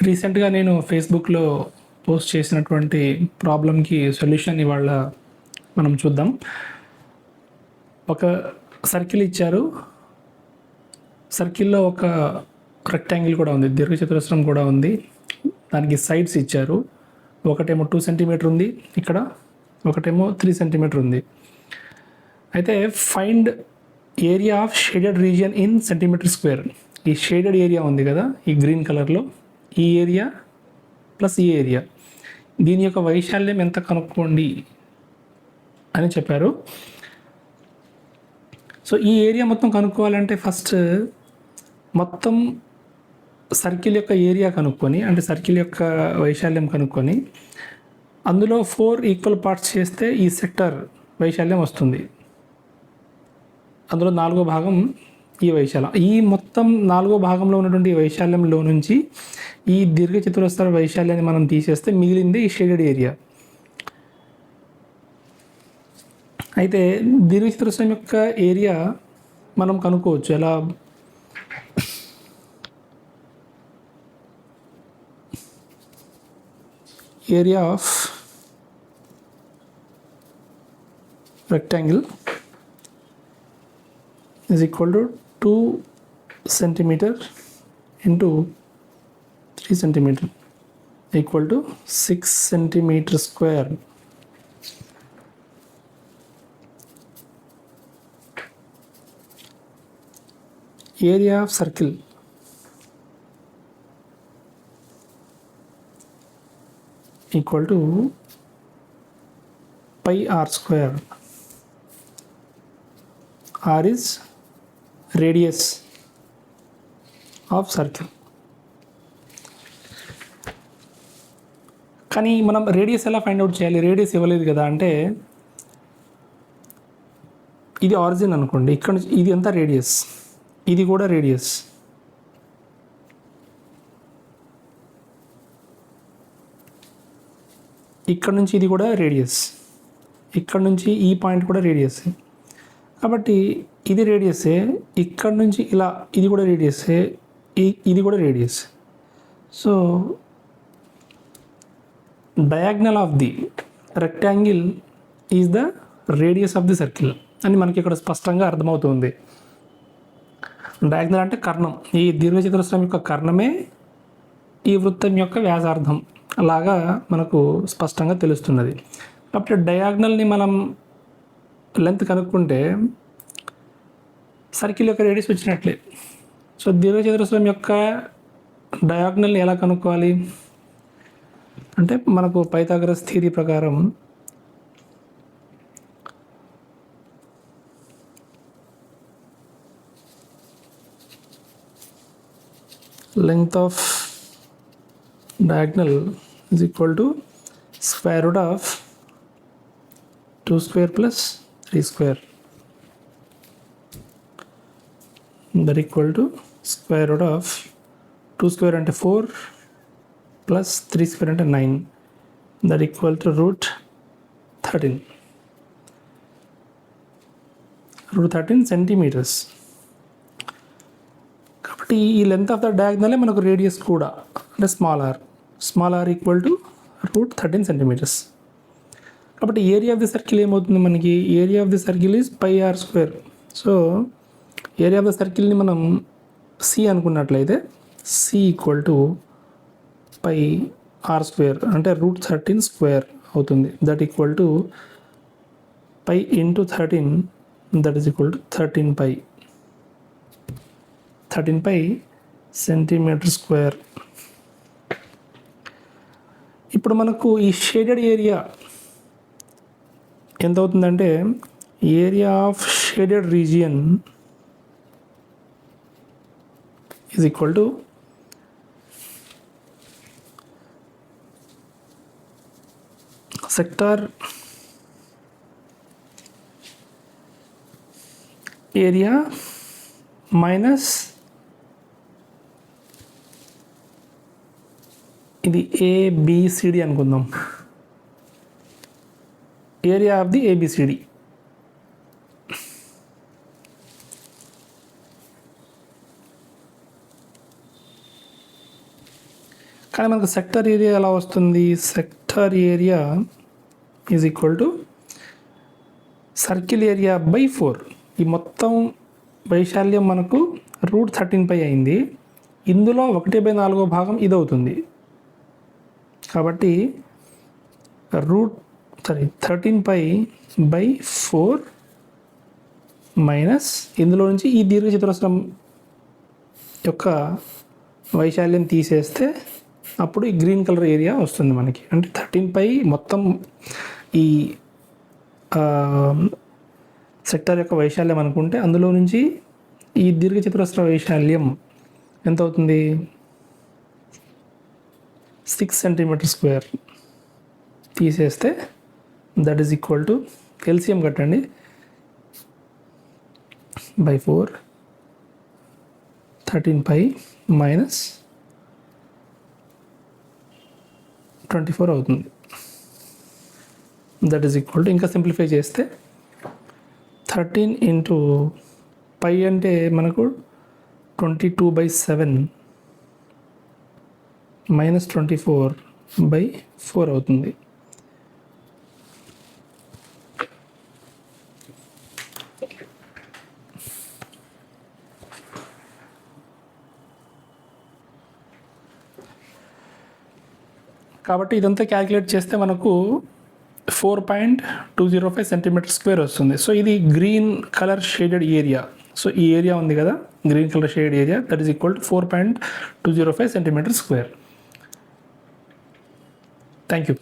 రీసెంట్గా నేను ఫేస్బుక్లో పోస్ట్ చేసినటువంటి ప్రాబ్లంకి సొల్యూషన్ ఇవాళ మనం చూద్దాం. ఒక సర్కిల్ ఇచ్చారు, సర్కిల్లో ఒక రెక్టాంగిల్ కూడా ఉంది, దీర్ఘచతురస్రం కూడా ఉంది. దానికి సైడ్స్ ఇచ్చారు. ఒకటేమో 2 సెంటీమీటర్ ఉంది, ఇక్కడ ఒకటేమో 3 సెంటీమీటర్ ఉంది. అయితే find area of shaded region in centimetre square. ఈ షేడెడ్ ఏరియా ఉంది కదా, ఈ గ్రీన్ కలర్లో, ఈ ఏరియా ప్లస్ ఈ ఏరియా, దీని యొక్క వైశాల్యం ఎంత కనుక్కోండి అని చెప్పారు. సో ఈ ఏరియా మొత్తం కనుక్కోవాలంటే ఫస్ట్ మొత్తం సర్కిల్ యొక్క ఏరియా కనుక్కొని, అంటే సర్కిల్ యొక్క వైశాల్యం కనుక్కొని, అందులో 4 ఈక్వల్ పార్ట్స్ చేస్తే ఈ సెక్టర్ వైశాల్యం వస్తుంది. అందులో 4వ భాగం ఈ వైశాల్యం. ఈ మొత్తం 4వ భాగంలో ఉన్నటువంటి వైశాల్యంలో నుంచి ఈ దీర్ఘచతురస్ర వైశాల్యాన్ని మనం తీసేస్తే మిగిలింది ఈ షేడెడ్ ఏరియా. అయితే దీర్ఘచతురస్రం యొక్క ఏరియా మనం కనుక్కోవచ్చు ఎలా? Area of rectangle is equal to 2 centimeter into 3 centimeter equal to 6 centimeter square. Area of circle equal to pi r square. R is radius of circle. కానీ మనం రేడియస్ ఎలా ఫైండ్ అవుట్ చేయాలి? రేడియస్ ఇవ్వలేదు కదా. అంటే ఇది ఆరిజిన్ అనుకోండి, ఇక్కడ నుంచి ఇది ఎంత రేడియస్, ఇది కూడా రేడియస్. ఇక్కడ నుంచి ఇది కూడా రేడియస్, ఇక్కడ నుంచి ఈ పాయింట్ కూడా రేడియస్. కాబట్టి ఇది రేడియసే, ఇక్కడ నుంచి ఇలా ఇది కూడా రేడియసే, ఇది కూడా radius. So diagonal of the rectangle is the radius of the circle అని మనకి ఇక్కడ స్పష్టంగా అర్థమవుతుంది. డయాగ్నల్ అంటే కర్ణం, ఈ దీర్ఘచతురస్రం యొక్క కర్ణమే ఈ వృత్తం యొక్క వ్యాసార్థం లాగా మనకు స్పష్టంగా తెలుస్తున్నది. కాబట్టి డయాగ్నల్ని మనం లెంత్ కనుక్కుంటే సర్కిల్ యొక్క రేడియస్ వచ్చినట్లే. సో దీర్ఘచతురస్రం యొక్క డయాగ్నల్ని ఎలా కనుక్కోవాలి అంటే మనకు పైథాగరస్ థియరీ ప్రకారం length of diagonal is equal to square root of 2 square plus 3 square, that equal to square root of 2 square అంటే 4 plus 3 square అంటే 9, that equal to root 13 centimetres. కాబట్టి ఈ లెంత్ ఆఫ్ ద డయాగ్నలే మనకు radius కూడా, అంటే small R equal to root 13 centimetres. కాబట్టి area of the circle ఏమవుతుంది మనకి? Area of the circle is pi R square. So area of the సర్కిల్ని మనం సి అనుకున్నట్లయితే C equal to pi R square అంటే రూట్ 13 స్క్వేర్ అవుతుంది. That equal to pi into 13, that is equal to 13 pi centimeter square. ఇప్పుడు మనకు ఈ shaded area ఎంత అవుతుందంటే area of shaded region is equal to sector area minus ఇది A B C D అనుకుందాం, area of the A B C D. కానీ మనకు సెక్టర్ ఏరియా ఎలా వస్తుంది? Sector area is equal to circle area by 4. ఈ మొత్తం వైశాల్యం మనకు √13π అయింది. ఇందులో 1/4 భాగం ఇది అవుతుంది. కాబట్టి 13π/4 మైనస్ ఇందులో నుంచి ఈ దీర్ఘచతురస్రం యొక్క వైశాల్యం తీసేస్తే అప్పుడు ఈ గ్రీన్ కలర్ ఏరియా వస్తుంది మనకి. అంటే 13π మొత్తం ఈ సెక్టర్ యొక్క వైశాల్యం అనుకుంటే అందులో నుంచి ఈ దీర్ఘచతురస్ర వైశాల్యం ఎంత అవుతుంది? 6 cm² తీసేస్తే that is equal to LCM కట్టండి బై 4 13π మైనస్ 24 అవుతుంది. దట్ ఈజ్ ఈక్వల్ టు ఇంకా సింప్లిఫై చేస్తే 13 ఇంటూ పై అంటే మనకు 22/7 మైనస్ 24/4 అవుతుంది. కాబట్టి ఇదంతా క్యాలిక్యులేట్ చేస్తే మనకు 4.205 cm² వస్తుంది. సో ఇది green colour shaded area. So ఈ ఏరియా ఉంది కదా, green colour shaded area, that is equal to 4.205 cm². Thank you.